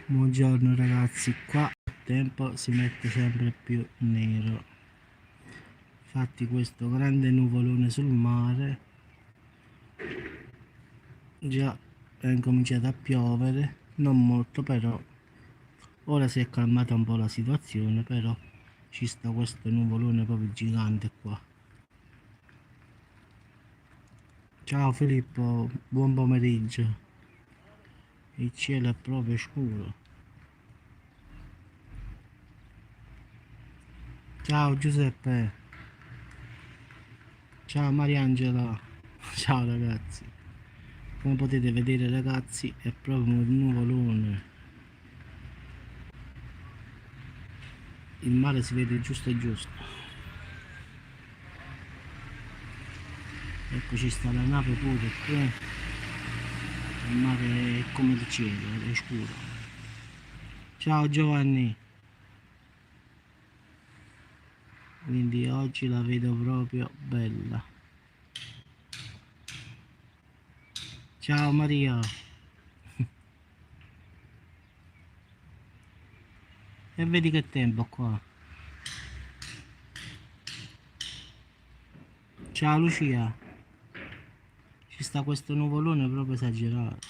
Buongiorno ragazzi, qua il tempo si mette sempre più nero. Infatti questo grande nuvolone sul mare già è incominciato a piovere, non molto però. Ora si è calmata un po' la situazione, però ci sta questo nuvolone proprio gigante qua. Ciao Filippo, buon pomeriggio. Il cielo è proprio scuro. Ciao Giuseppe. Ciao Mariangela. Ciao ragazzi. Come potete vedere ragazzi è proprio un nuvolone. Il mare si vede giusto e giusto. Ecco ci sta la nave pure qui. Il mare è come il cielo, è scuro. Ciao Giovanni. Quindi oggi la vedo proprio bella. Ciao Maria. E vedi che tempo qua. Ciao Lucia. Ci sta questo nuvolone proprio esagerato.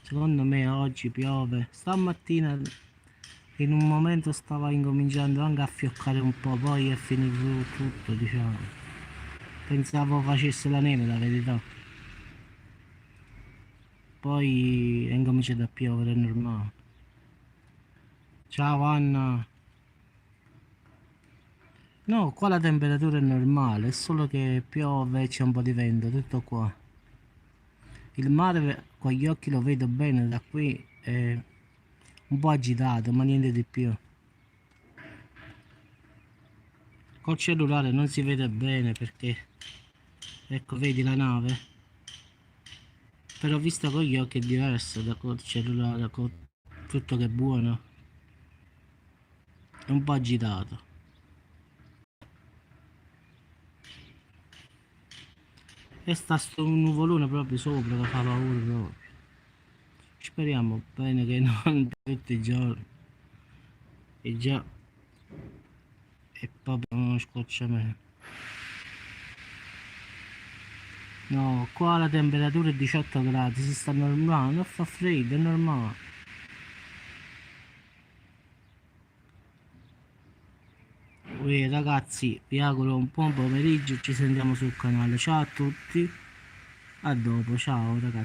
Secondo me oggi piove. Stamattina in un momento stava incominciando anche a fioccare un po', poi è finito tutto, diciamo. Pensavo facesse la neve, la verità. Poi è incominciato a piovere, è normale. Ciao Anna. No, qua la temperatura è normale, è solo che piove e c'è un po' di vento, tutto qua. Il mare con gli occhi lo vedo bene da qui, è un po' agitato, ma niente di più. Col cellulare non si vede bene perché, ecco, vedi la nave? Però vista con gli occhi è diverso da col cellulare, con tutto che è buono. È un po' agitato. E sta sto nuvolone proprio sopra che fa paura proprio. Speriamo bene che non tutti i giorni. E già è proprio uno scocciamento. No, qua la temperatura è 18 gradi, si sta normale, non fa freddo, è normale. Ragazzi, vi auguro un buon pomeriggio, ci sentiamo sul canale. Ciao a tutti, a dopo, ciao ragazzi.